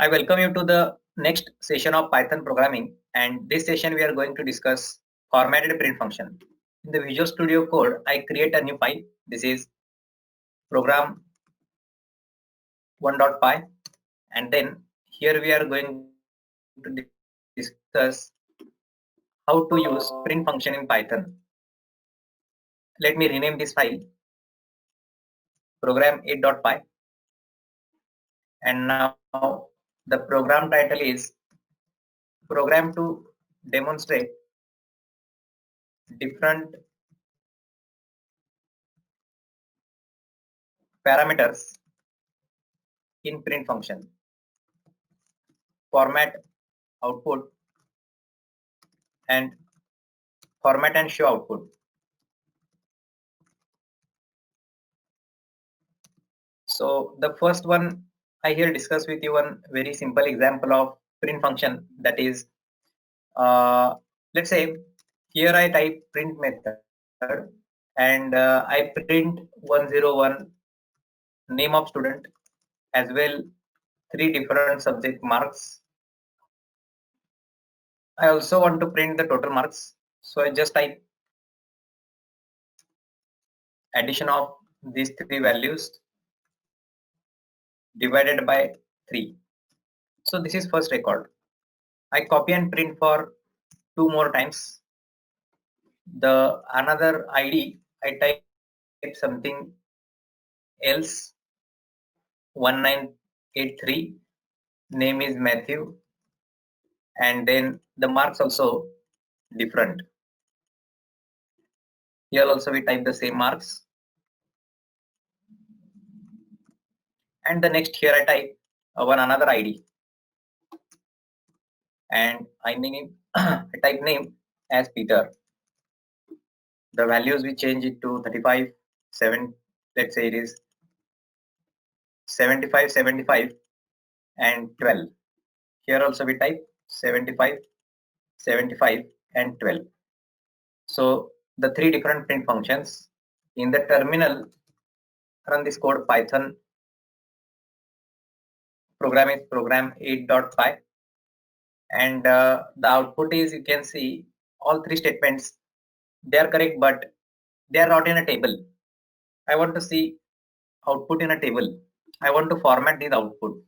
I welcome you to the next session of Python programming, and this session we are going to discuss formatted print function. In the Visual Studio Code, I create a new file. This is program 1.py, and then here we are going to discuss how to use print function in Python. Let me rename this file program 8.py, and now the program title is program to demonstrate different parameters in print function: format, output, and format and show output. So the first one I here discuss with you one very simple example of print function, that is let's say here I type print method and I print 101 name of student as well three different subject marks. I also want to print the total marks, so I just type addition of these three values divided by 3. So this is first record. I copy and print for 2 more times. The another ID I type something else, 1983, name is Matthew, and then the marks also different. Here also we type the same marks, and the next here I type one another ID, and I name I type name as Peter. The values we change it to 35, 7. Let's say it is 75, 75, and 12. Here also we type 75, 75, and 12. So the three different print functions. In the terminal, run this code Python. Program is program 8.py, and the output is, you can see all three statements, they are correct, but they are not in a table. I want to see output in a table. I want to format this output.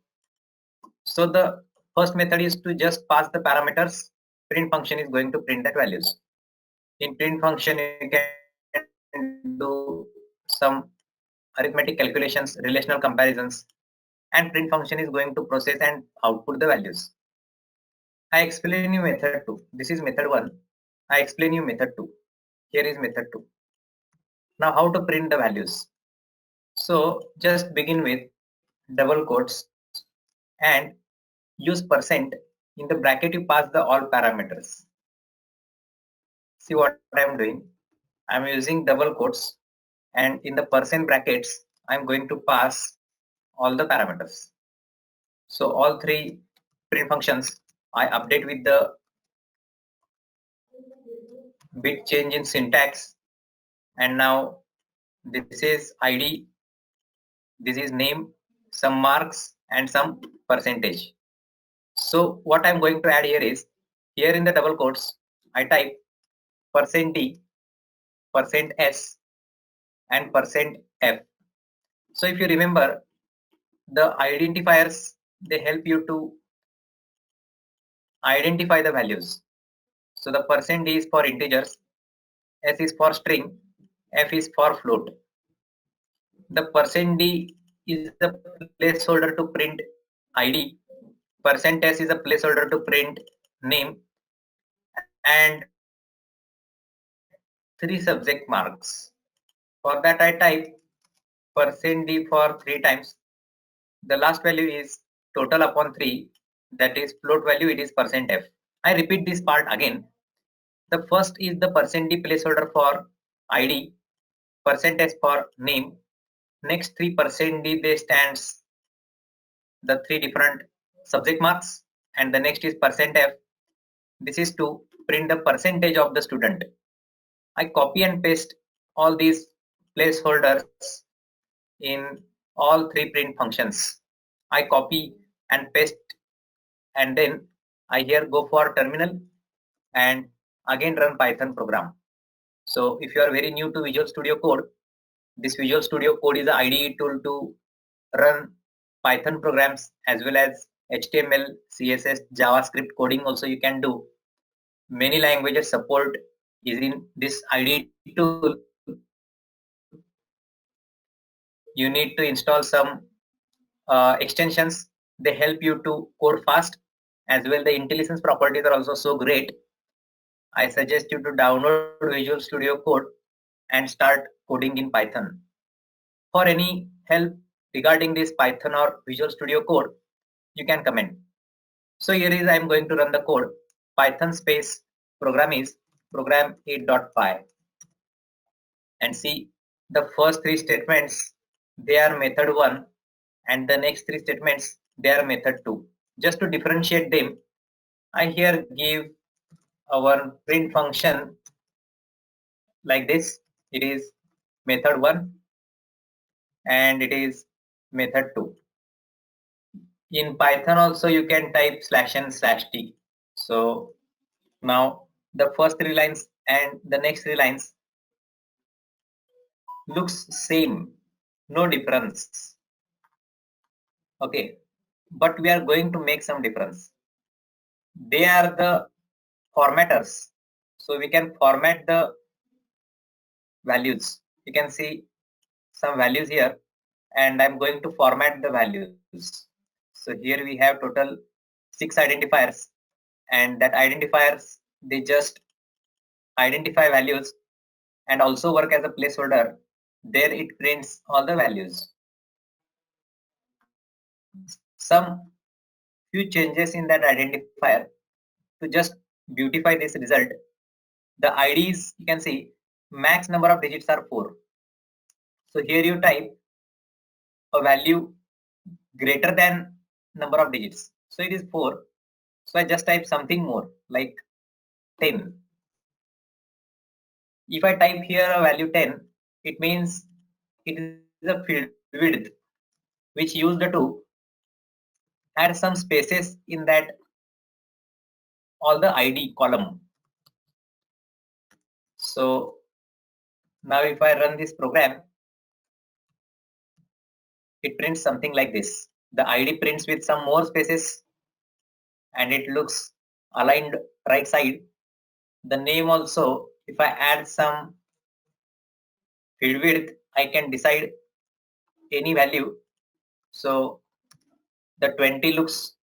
So the first method is to just pass the parameters. Print function is going to print that values. In print function, you can do some arithmetic calculations, relational comparisons, and print function is going to process and output the values. I explain you method 2. This is method 1. I explain you method 2. Here is method 2. Now how to print the values? So just begin with double quotes and use percent. In the bracket you pass the all parameters. See what I am doing. I am using double quotes, and in the percent brackets I am going to pass all the parameters. So all three print functions I update with the bit change in syntax, and now this is ID, this is name, some marks, and some percentage. So what I'm going to add here is, here in the double quotes I type %d, %s, and %f. So if you remember, the identifiers, they help you to identify the values. So the %d is for integers, s is for string, f is for float. The %d is the placeholder to print ID, %s is a placeholder to print name, and 3 subject marks. For that I type %d for 3 times. The last value is total upon 3, that is float value, it is %f. I repeat this part again. The first is the %d placeholder for ID, %s for name. Next 3 %d, they stands the 3 different subject marks, and the next is %f. This is to print the percentage of the student. I copy and paste all these placeholders in all three print functions. I copy and paste and then I here go for terminal and again run Python program. So if you are very new to Visual Studio Code, this Visual Studio Code is an IDE tool to run Python programs as well as HTML, CSS, JavaScript coding also you can do. Many languages support is in this IDE tool. You need to install some extensions. They help you to code fast, as well the IntelliSense properties are also so great. I suggest you to download Visual Studio Code and start coding in Python. For any help regarding this Python or Visual Studio Code, you can comment. So here is I am going to run the code. Python space program is program 8.py, and see the first three statements, they are method 1, and the next three statements, they are method 2. Just to differentiate them, I here give our print function like this. It is method 1 and it is method 2. In Python also you can type /n/t. So now the first three lines and the next three lines looks same, no difference. Okay, but we are going to make some difference. They are the formatters, so we can format the values. You can see some values here, and I'm going to format the values. So here we have total 6 identifiers, and that identifiers, they just identify values and also work as a placeholder. There it prints all the values. Some few changes in that identifier to just beautify this result. The IDs, you can see max number of digits are 4. So here you type a value greater than number of digits. So it is 4. So I just type something more like 10. If I type here a value 10, it means it is a field width which used to add some spaces in that all the ID column. So now if I run this program, it prints something like this. The ID prints with some more spaces and it looks aligned right side. The name also, if I add some field width, I can decide any value. So the 20 looks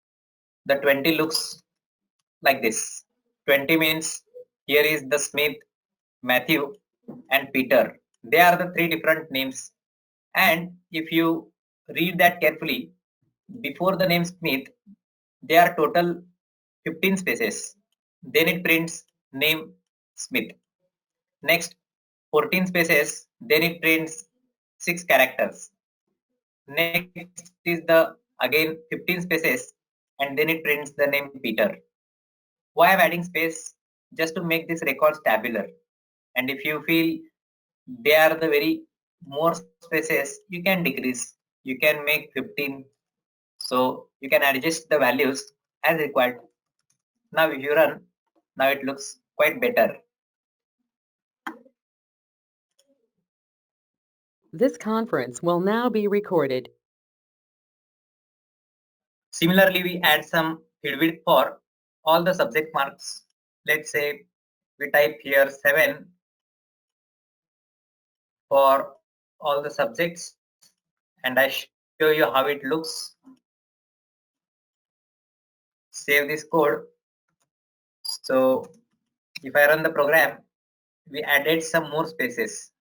like this. 20 means here is the Smith, Matthew and Peter. They are the three different names. And if you read that carefully, before the name Smith, there are total 15 spaces. Then it prints name Smith. Next 14 spaces, then it prints 6 characters. Next is the again 15 spaces and then it prints the name Peter. Why I'm adding space? Just to make this records tabular. And if you feel they are the very more spaces, you can decrease. You can make 15. So you can adjust the values as required. Now if you run, now it looks quite better. This conference will now be recorded. Similarly, we add some field width for all the subject marks. Let's say we type here 7 for all the subjects, and I show you how it looks. Save this code. So if I run the program, we added some more spaces.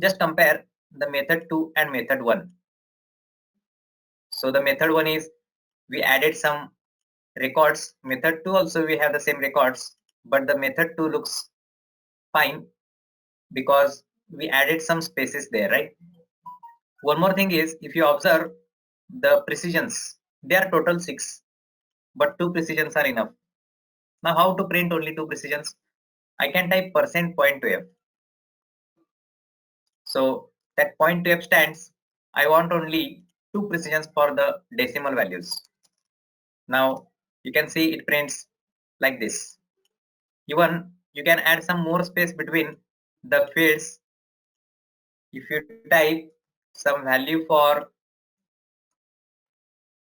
Just compare the method 2 and method 1. So the method 1 is we added some records. Method 2 also we have the same records, but the method 2 looks fine because we added some spaces there, right? One more thing is, if you observe the precisions, they are total 6, but 2 precisions are enough. Now how to print only 2 precisions? I can type %.2f. So that .2f stands, I want only 2 precisions for the decimal values. Now You can see it prints like this. Even you can add some more space between the fields. If you type some value for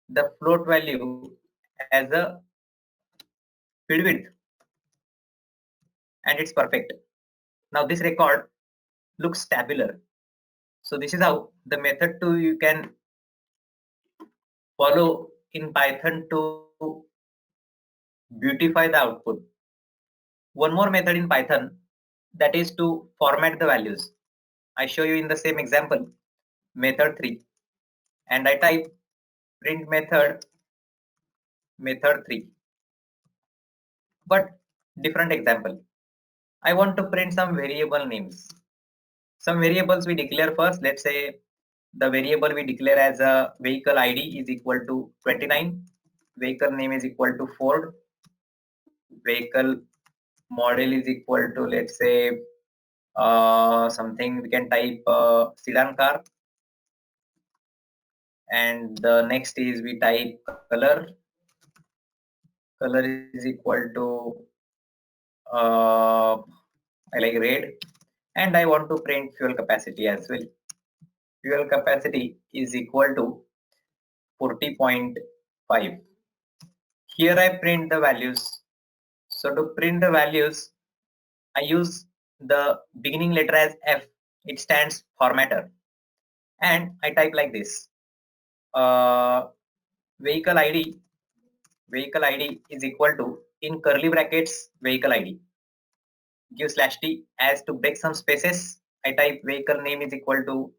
the float value as a field width, and it's perfect. Now this record looks tabular. So this is how the method to you can follow in Python to beautify the output. One more method in Python, that is to format the values. I show you in the same example, method 3, and I type print method 3. But different example. I want to print some variable names. Some variables we declare first. Let's say the variable we declare as a vehicle ID is equal to 29. Vehicle name is equal to Ford. Vehicle model is equal to, let's say, something we can type sedan car. And the next is we type color. Color is equal to I like red, and I want to print fuel capacity as well. Fuel capacity is equal to 40.5. Here I print the values. So to print the values, I use the beginning letter as F. It stands formatter, and I type like this. Vehicle ID. Vehicle ID is equal to, in curly brackets, vehicle ID. Give /t as to break some spaces. I type vehicle name is equal to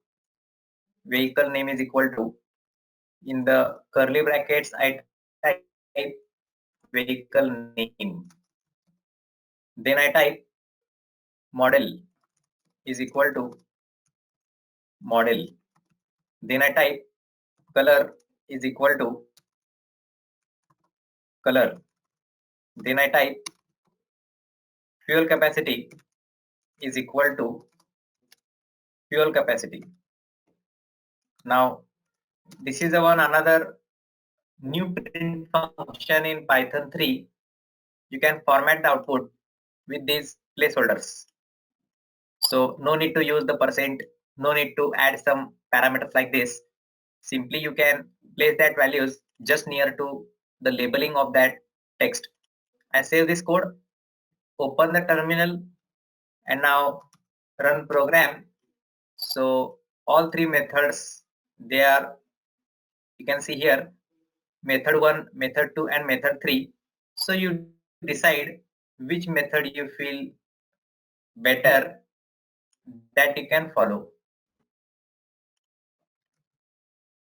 in the curly brackets I type vehicle name. Then I type model is equal to model. Then I type color is equal to color. Then I type fuel capacity is equal to fuel capacity. Now this is another new print function in Python 3. You can format the output with these placeholders. So no need to use the %, no need to add some parameters like this. Simply you can place that values just near to the labeling of that text. I save this code, open the terminal, and now run program. So all three methods, they are, you can see here, method 1, method 2, and method 3. So you decide which method you feel better that you can follow.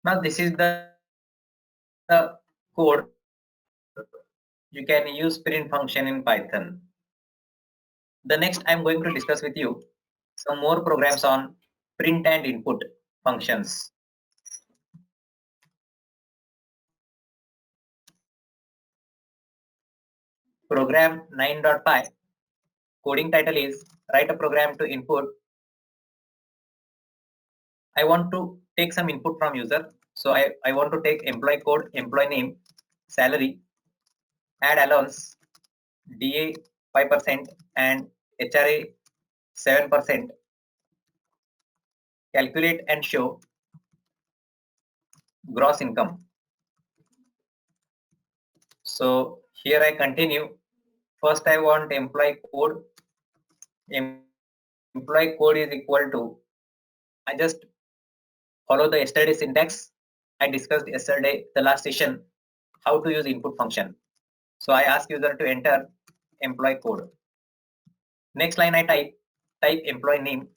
Now this is the code you can use print function in Python. The next I'm going to discuss with you some more programs on print and input functions. Program 9.py, coding title is write a program to input. I want to take some input from user. So I want to take employee code, employee name, salary, add allowance, DA 5% and HRA 7%, calculate and show gross income. So here I continue. First I want employee code. Employee code is equal to, I just follow the yesterday syntax. I discussed yesterday, the last session, how to use input function. So I ask user to enter employee code. Next line I type employee name.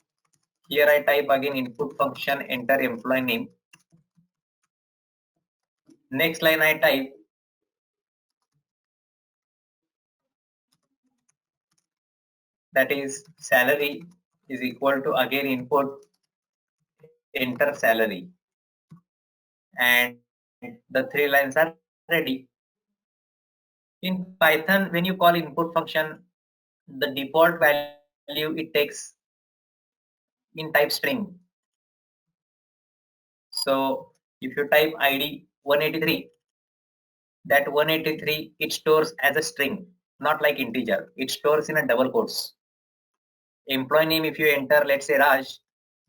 Here I type again input function, enter employee name. Next line I type that is salary is equal to, again input, enter salary, and the 3 lines are ready. In Python, when you call input function, the default value it takes in type string. So if you type ID 183, that 183 it stores as a string, not like integer. It stores in a double quotes. Employee name, if you enter, let's say Raj,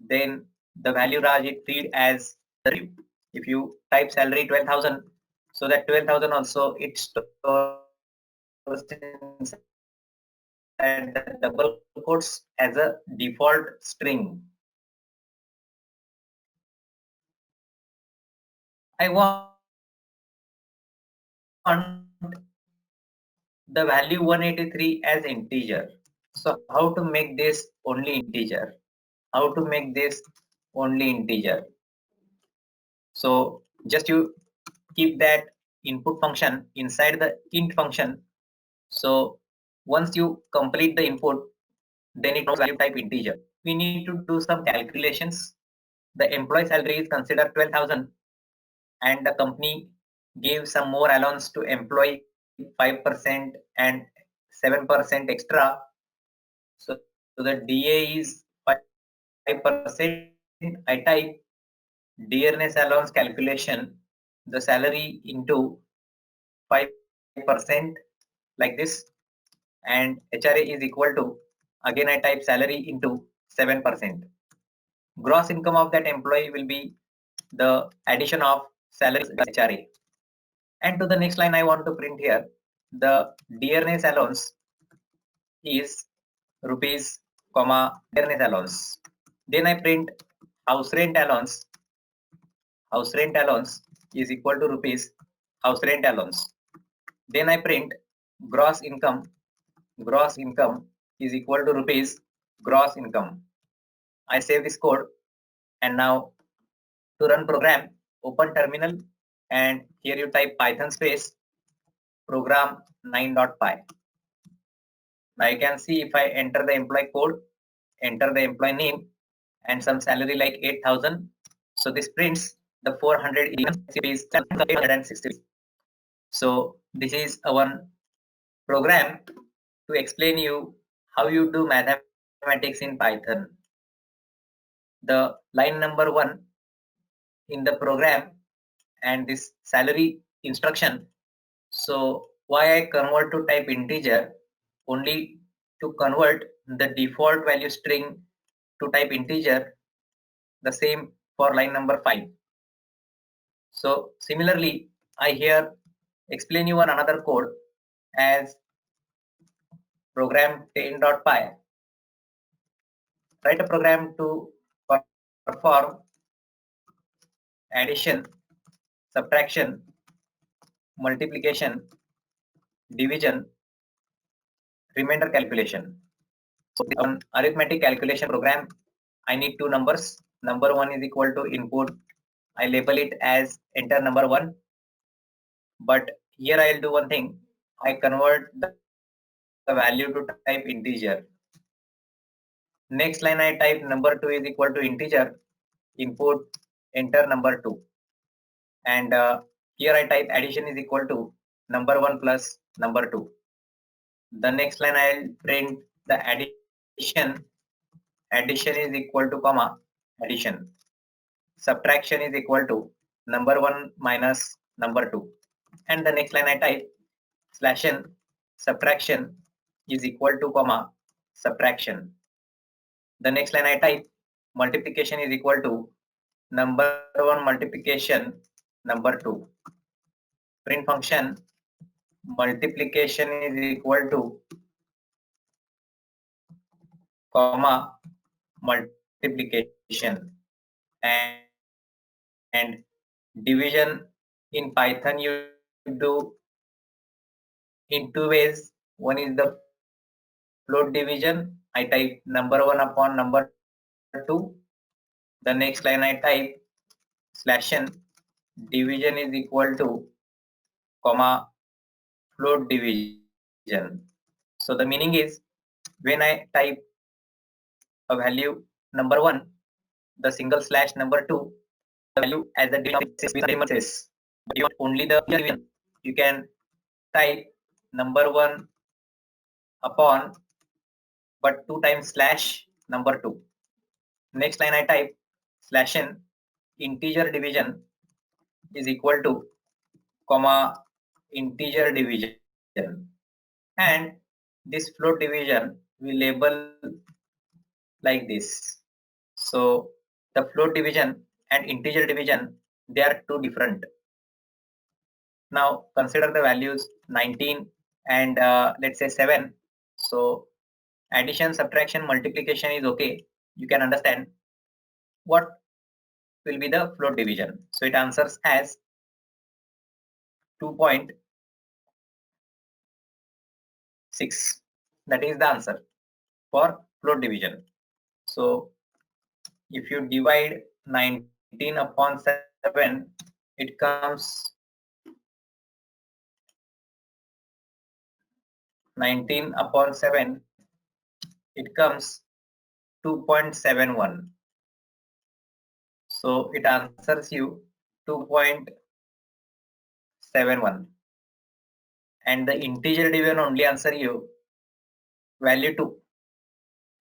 then the value Raj it feed as salary. If you type salary 12,000, so that 12,000 also it stores inside the double quotes as a default string. I want the value 183 as integer. So how to make this only integer? How to make this only integer? So just you keep that input function inside the int function. So once you complete the input, then it knows value type integer. We need to do some calculations. The employee salary is considered 12,000 and the company gave some more allowance to employee 5% and 7% extra. So the DA is 5%. I type dearness allowance calculation, the salary into 5% like this, and HRA is equal to, again I type salary into 7%. Gross income of that employee will be the addition of salary plus HRA. And to the next line I want to print here, the dearness allowance is rupees, dearness allowance. Then I print house rent allowance. House rent allowance is equal to rupees, house rent allowance. Then I print gross income. Gross income is equal to rupees, gross income. I save this code, and now to run program, open terminal, and here you type Python space program 9.py. Now you can see if I enter the employee code, enter the employee name and some salary like 8,000. So this prints the 411 is 860. So this is one program to explain you how you do mathematics in Python. The line number 1 in the program and this salary instruction. So why I convert to type integer? Only to convert the default value string to type integer. The same for line number 5. So similarly, I here explain you another code as program 10.py. Write a program to perform addition, subtraction, multiplication, division, remainder calculation. So on arithmetic calculation program, I need two numbers. Number 1 is equal to input. I label it as enter number 1. But here I'll do one thing. I convert the value to type integer. Next line I type number 2 is equal to integer. Input enter number 2. And here I type addition is equal to number 1 plus number 2. The next line I'll print the addition. Addition is equal to comma addition. Subtraction is equal to number 1 minus number 2. And the next line I type slash n subtraction is equal to comma subtraction. The next line I type multiplication is equal to number 1 multiplication number 2. Print function multiplication is equal to comma multiplication, and division in Python you do in two ways. One is the float division. I type number 1 upon number 2. The next line I type slash n division is equal to comma float division. So the meaning is when I type a value number 1, the single slash number 2, the value as a division is. But you want only the division. You can type number 1 upon but 2 times slash number 2. Next line I type slash n integer division is equal to comma integer division, and this float division we label like this. So the float division and integer division, they are two different. Now consider the values 19 and let's say 7. So addition, subtraction, multiplication is okay. You can understand what will be the float division. So it answers as 2.6. That is the answer for float division. So if you divide 19 upon 7, it comes 19 upon 7, it comes 2.71. So it answers you 2.71, and the integer division only answer you value 2.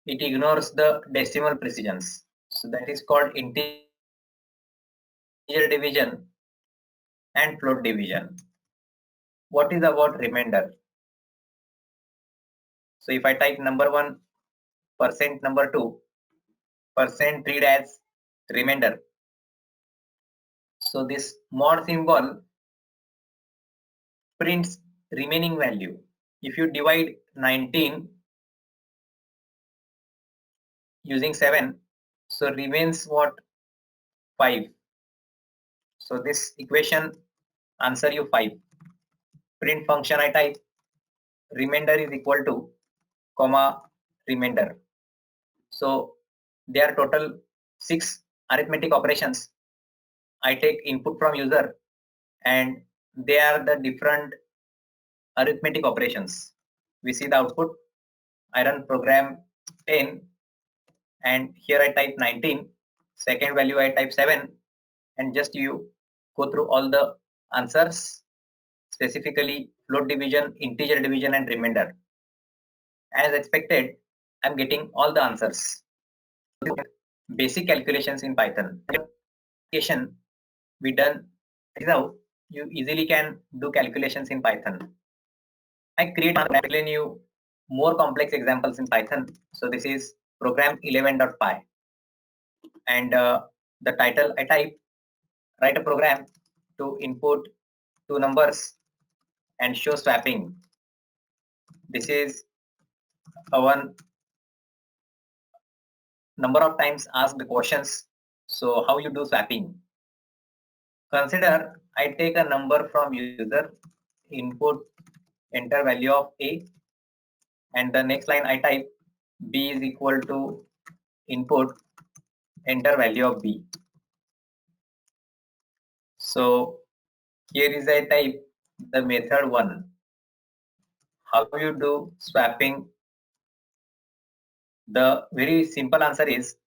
It ignores the decimal precisions. So that is called integer division and float division. What is about remainder? So if I type number 1, percent number 2, percent treated as remainder. So this mod symbol prints remaining value. If you divide 19 using 7, so remains what? 5. So this equation answer you 5. Print function I type remainder is equal to comma remainder. So there are total 6 arithmetic operations. I take input from user and they are the different arithmetic operations. We see the output. I run program 10 and here I type 19. Second value I type 7, and just you go through all the answers, specifically float division, integer division, and remainder. As expected, I'm getting all the answers. Basic calculations in Python. Calculation we done. This is how you easily can do calculations in Python. I create and explain you more complex examples in Python. So this is program 11.py, and the title I type write a program to input two numbers and show swapping. This is a one number of times asked questions. So how you do swapping? Consider I take a number from user, input, enter value of A, and the next line I type B is equal to input, enter value of B. So here is I type the method 1. How you do swapping? The very simple answer is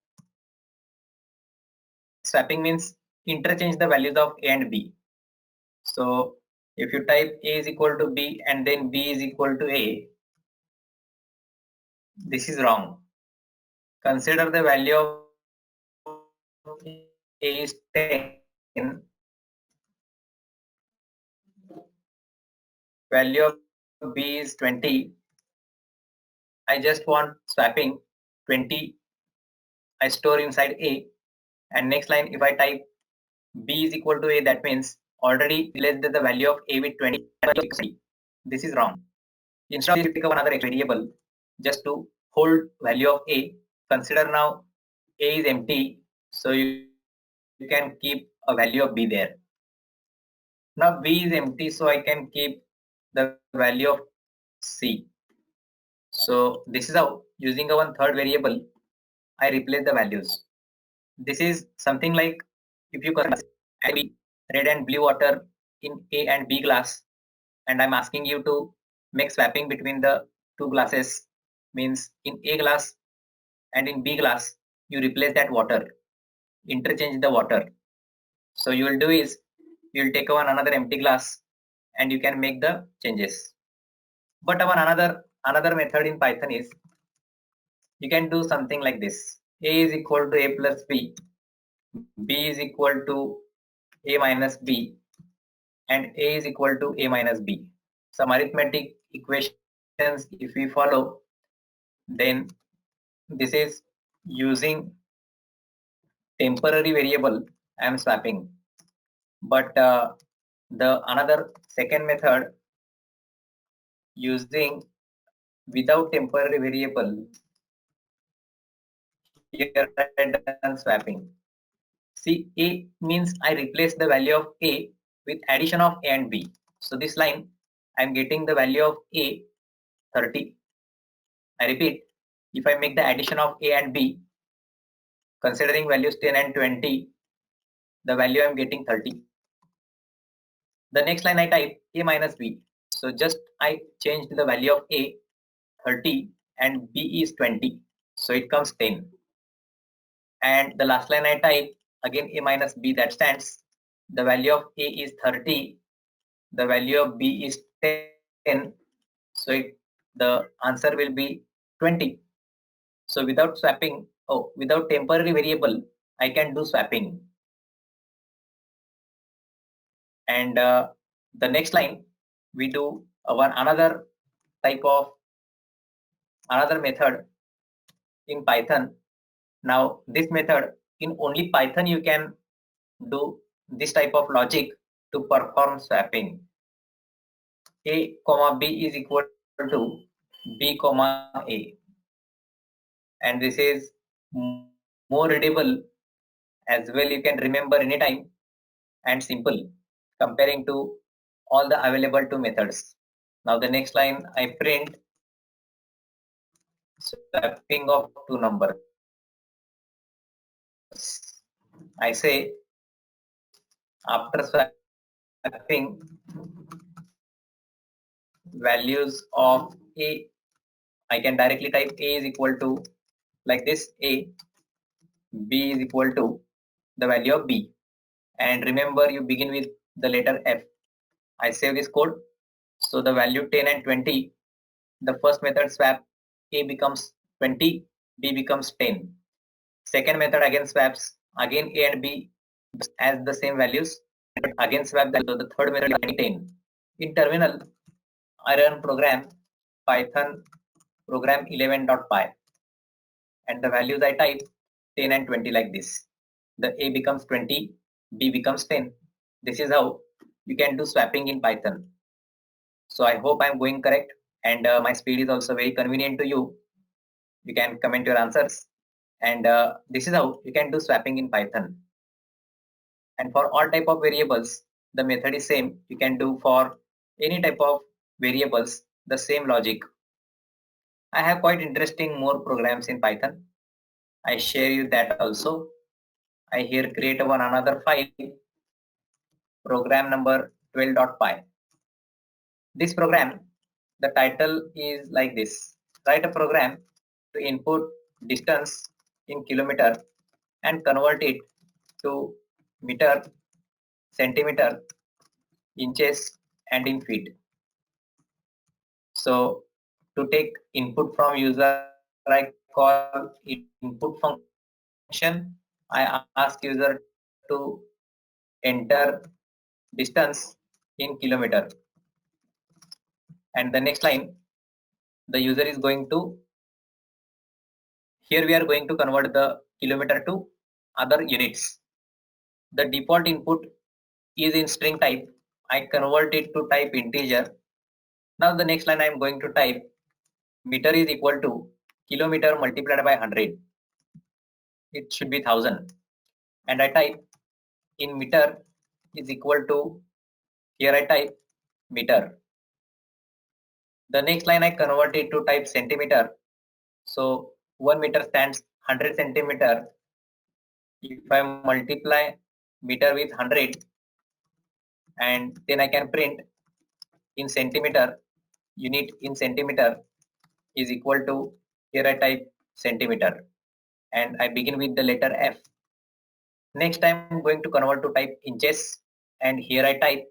swapping means interchange the values of A and B. So if you type A is equal to B and then B is equal to A, this is wrong. Consider the value of A is 10, value of B is 20. I just want swapping 20. I store inside A, and next line if I type B is equal to A, that means already replaced the value of A with 20. This is wrong. Instead of you pick up another variable just to hold value of A, consider now A is empty, so you can keep a value of B there. Now B is empty, so I can keep the value of C. So this is how, using a one third variable, I replace the values. This is something like if you consider red and blue water in A and B glass, and I'm asking you to make swapping between the two glasses, means in A glass and in B glass, you replace that water, interchange the water. So you will do is you will take one another empty glass and you can make the changes. But one another method in Python is you can do something like this: A is equal to A plus B, B is equal to A minus B, and A is equal to A minus B. Some arithmetic equations if we follow, then this is using temporary variable I am swapping, but the another second method using without temporary variable, here I done swapping. See, A means I replace the value of A with addition of A and B. So this line, I am getting the value of A 30. I repeat, if I make the addition of A and B, considering values 10 and 20, the value I am getting 30. The next line I type A minus B. So just I changed the value of A 30 and B is 20. So it comes 10. And the last line I type again A minus B, that stands. The value of A is 30. The value of B is 10. So the answer will be 20. So without swapping, without temporary variable, I can do swapping. And the next line, we do another type of another method in Python. Now this method in only Python you can do this type of logic to perform swapping. A comma B is equal to B comma A, and this is more readable as well. You can remember anytime and simple comparing to all the available two methods. Now the next line I print swapping of two numbers. I say after swapping values of A, I can directly type A is equal to like this, A, B is equal to the value of B. And remember, you begin with the letter F. I save this code. So the value 10 and 20, the first method swap, A becomes 20, B becomes 10. Second method again swaps, again A and B as the same values, again swap that. So the third method is 10. In terminal, I run program Python program 11.py, and the values I type 10 and 20 like this. The A becomes 20, B becomes 10. This is how you can do swapping in Python. So I hope I'm going correct, and my speed is also very convenient to you. You can comment your answers, and this is how you can do swapping in Python. And for all type of variables, the method is same. You can do for any type of variables the same logic. I have quite interesting more programs in Python. I share you that also. I here create another file, program number 12.py. This program, the title is like this: write a program to input distance in kilometer and convert it to meter, centimeter, inches, and in feet. So to take input from user, I call input function. I ask user to enter distance in kilometer, and the next line the user is going to, here we are going to convert the kilometer to other units. The default input is in string type. I convert it to type integer. Now the next line I am going to type meter is equal to kilometer multiplied by 100. It should be 1000, and I type in meter is equal to, here I type meter. The next line I convert it to type centimeter. So 1 meter stands 100 centimeter. If I multiply meter with 100, and then I can print in centimeter, unit in centimeter is equal to, here I type centimeter, and I begin with the letter F. Next I'm going to convert to type inches, and here I type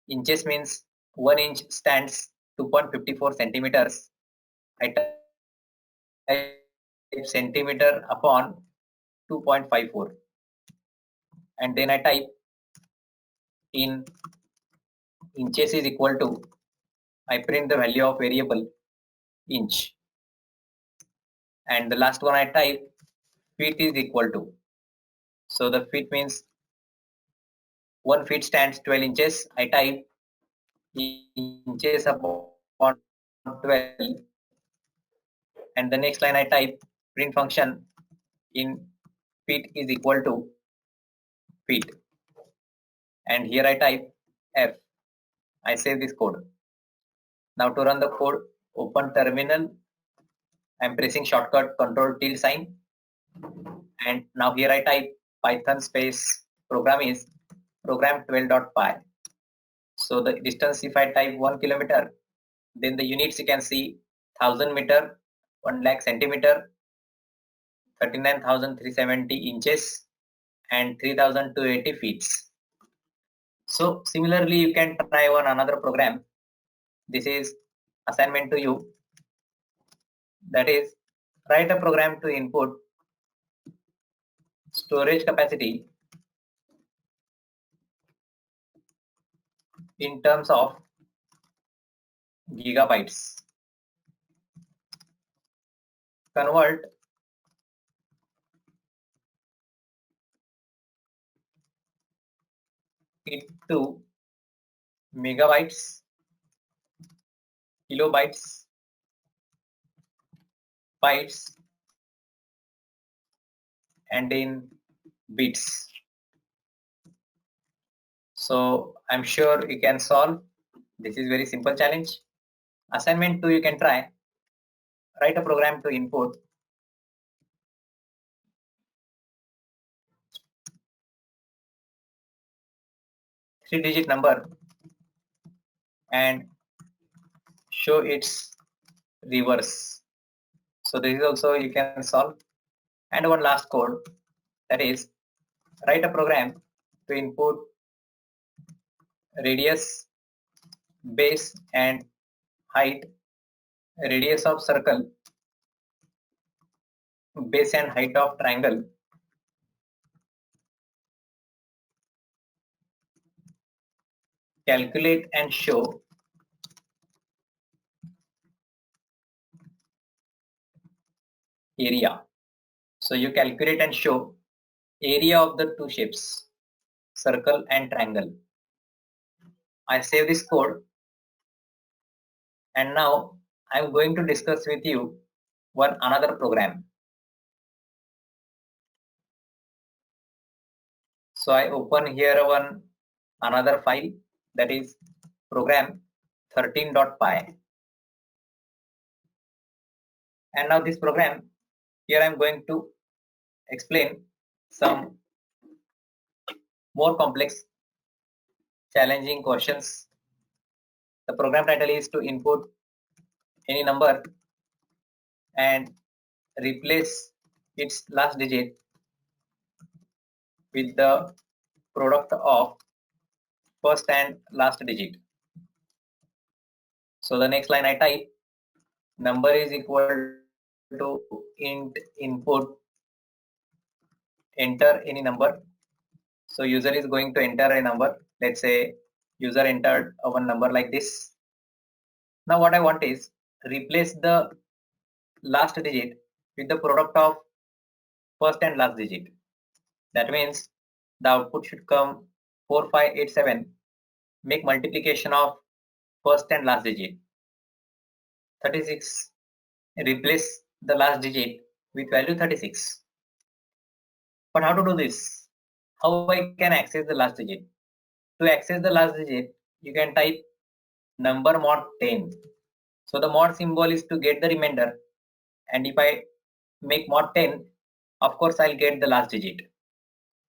inches means 1 inch stands 2.54 centimeters. I type centimeter upon 2.54, and then I type in inches is equal to, I print the value of variable inch, and the last one I type feet is equal to. So the feet means 1 feet stands 12 inches. I type inches upon 12, and the next line I type print function in feet is equal to feet, and here I type F. I save this code. Now to run the code, open terminal. I'm pressing shortcut control tilde sign, and now here I type python space program is program 12.py. So the distance, if I type 1 kilometer, then the units you can see 1000 meter, 1 lakh centimeter, 39,370 inches, and 3,280 feet. So similarly, you can try one another program. This is assignment to you. That is, write a program to input storage capacity in terms of gigabytes. Convert it to megabytes, kilobytes, bytes, and in bits. So I'm sure you can solve. This is very simple challenge. Assignment 2 you can try. Write a program to input three-digit number and show its reverse. So this is also you can solve. And one last code, that is, write a program to input radius, base, and height, radius of circle, base and height of triangle, calculate and show area. So you calculate and show area of the two shapes, circle and triangle. I save this code, and now I'm going to discuss with you one another program. So I open here one another file, that is program 13.py. And now this program, here I'm going to explain some more complex challenging questions. The program title is to input any number and replace its last digit with the product of first and last digit. So the next line I type number is equal to int input, enter any number. So user is going to enter a number. Let's say user entered one number like this. Now what I want is replace the last digit with the product of first and last digit. That means the output should come 4587. Make multiplication of first and last digit. 36. Replace the last digit with value 36. But how to do this? How I can access the last digit? To access the last digit, you can type number mod 10. So the mod symbol is to get the remainder, and if I make mod 10, of course I'll get the last digit.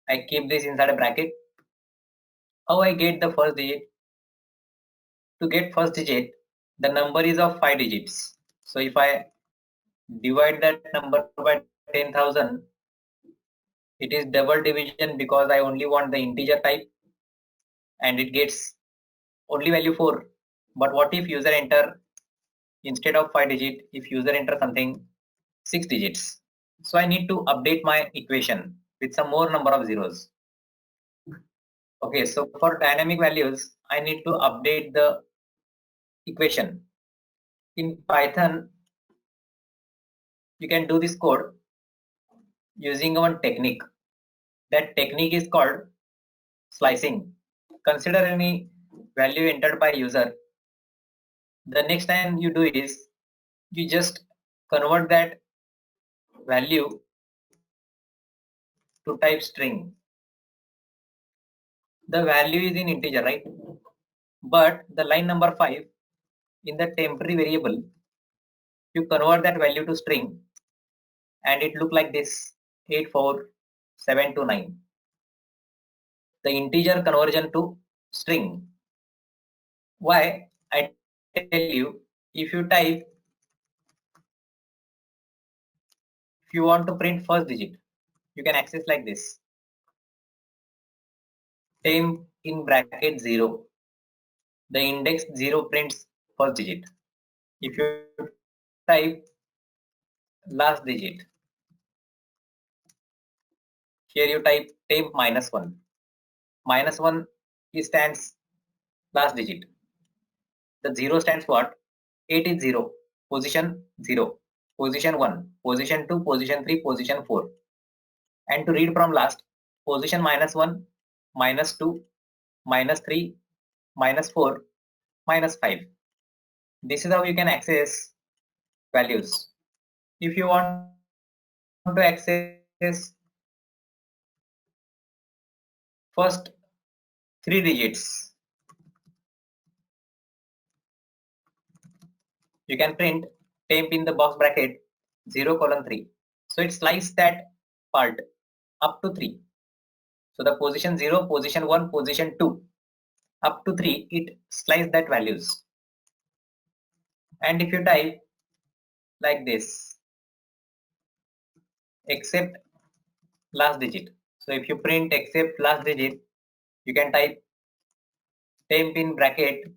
I keep this inside a bracket. How I get the first digit? To get first digit, the number is of 5 digits. So if I divide that number by 10,000, it is double division because I only want the integer type, and it gets only value 4. But what if user enter instead of 5 digit, if user enter something 6 digits? So I need to update my equation with some more number of zeros. Okay, so for dynamic values, I need to update the equation. In Python, you can do this code using one technique. That technique is called slicing. Consider any value entered by user. The next time you do is you just convert that value to type string. The value is in integer, right? But the line number 5 in the temporary variable, you convert that value to string and it look like this 84729. The integer conversion to string. Why? I tell you, if you want to print first digit, you can access like this. Temp in bracket 0. The index 0 prints first digit. If you type last digit, here you type temp -1. -1 stands last digit. The 0 stands what? 8 is 0. Position 0. Position 1. Position 2. Position 3. Position 4. And to read from last, position -1, -2, -3, -4, -5. This is how you can access values. If you want to access first 3 digits, you can print temp in the box bracket 0:3. So it slices that part up to 3. So the position 0, position 1, position 2, up to 3, it slices that values. And if you type like this, except last digit. So if you print except last digit, you can type temp in bracket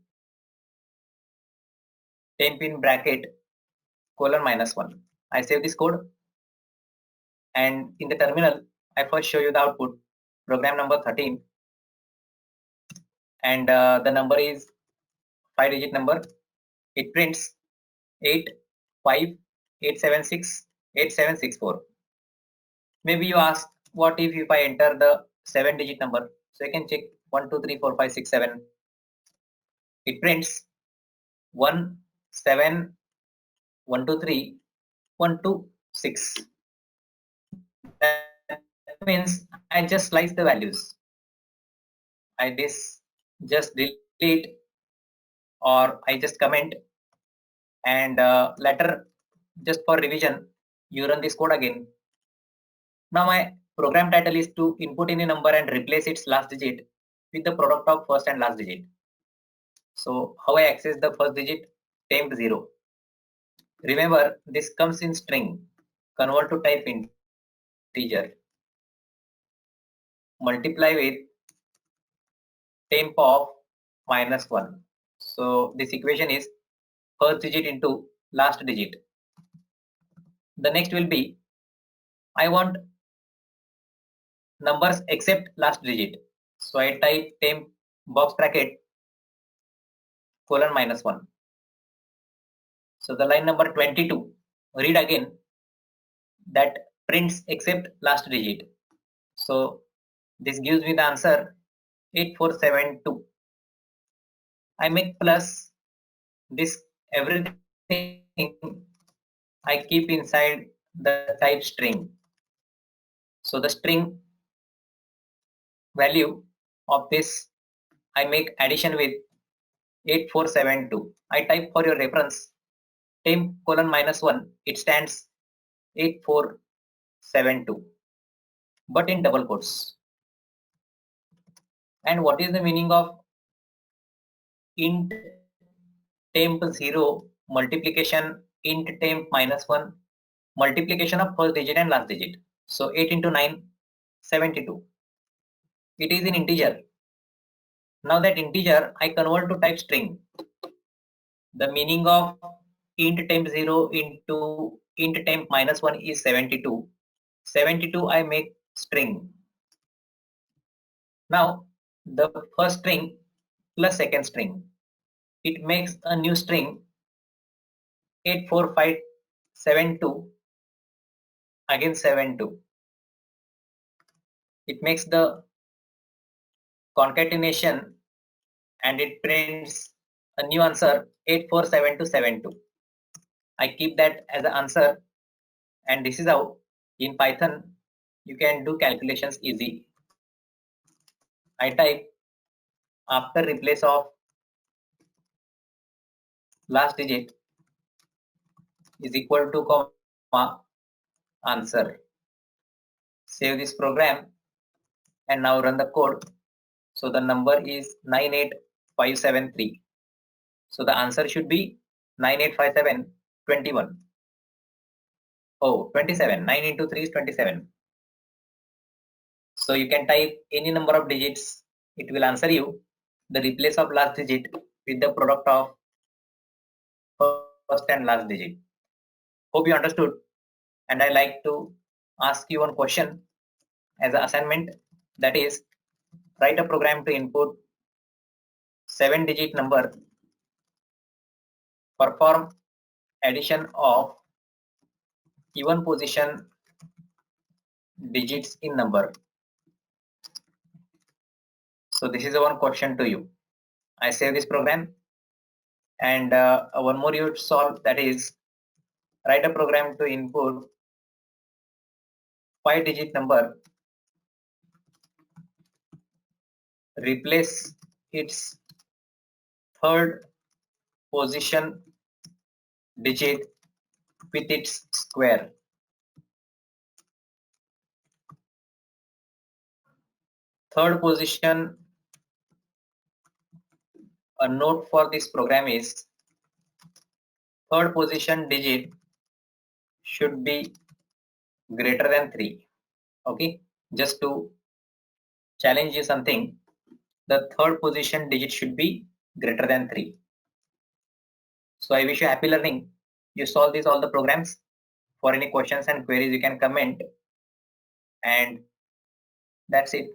:1. I save this code and in the terminal, I first show you the output, program number 13, and the number is 5-digit number. It prints 858768764. Maybe you ask, what if I enter the 7-digit number? So you can check 1 2 3 4 5 6 7. It prints 1 7 1 2 3 1 2 6. That means I just slice the values. I just delete or I just comment, and later, just for revision, you run this code again. Now my program title is to input any number and replace its last digit with the product of first and last digit. So how I access the first digit? Temp 0. Remember, this comes in string. Convert to type integer. Multiply with temp of -1. So this equation is first digit into last digit. The next will be, I want numbers except last digit. So I type temp box bracket :-1. So the line number 22, read again, that prints except last digit. So this gives me the answer 8472. I make plus this, everything I keep inside the type string. So the string value of this, I make addition with 8472. I type for your reference temp :-1, it stands 8472, but in double quotes. And what is the meaning of int temp 0 multiplication int temp -1, multiplication of first digit and last digit? So 8 into 9, 72. It is in integer. Now that integer I convert to type string. The meaning of int temp 0 into int temp -1 is 72. 72 I make string. Now the first string plus second string. It makes a new string 84572 again 72. It makes the concatenation and it prints a new answer 847272. I keep that as an answer, and this is how in Python you can do calculations easy. I type after replace of last digit is equal to comma answer. Save this program and now run the code. So the number is 98573. So the answer should be 985721. Oh, 27. 9 into 3 is 27. So you can type any number of digits. It will answer you the replace of last digit with the product of first and last digit. Hope you understood. And I like to ask you one question as an assignment, that is, write a program to input 7-digit number, perform addition of even position digits in number. So this is a one question to you. I save this program, and one more you solve, that is, write a program to input 5-digit number, replace its third position digit with its square. Third position, a note for this program is third position digit should be greater than 3. Okay, just to challenge you something, the third position digit should be greater than 3. So I wish you happy learning. You solve these all the programs. For any questions and queries, you can comment, and that's it.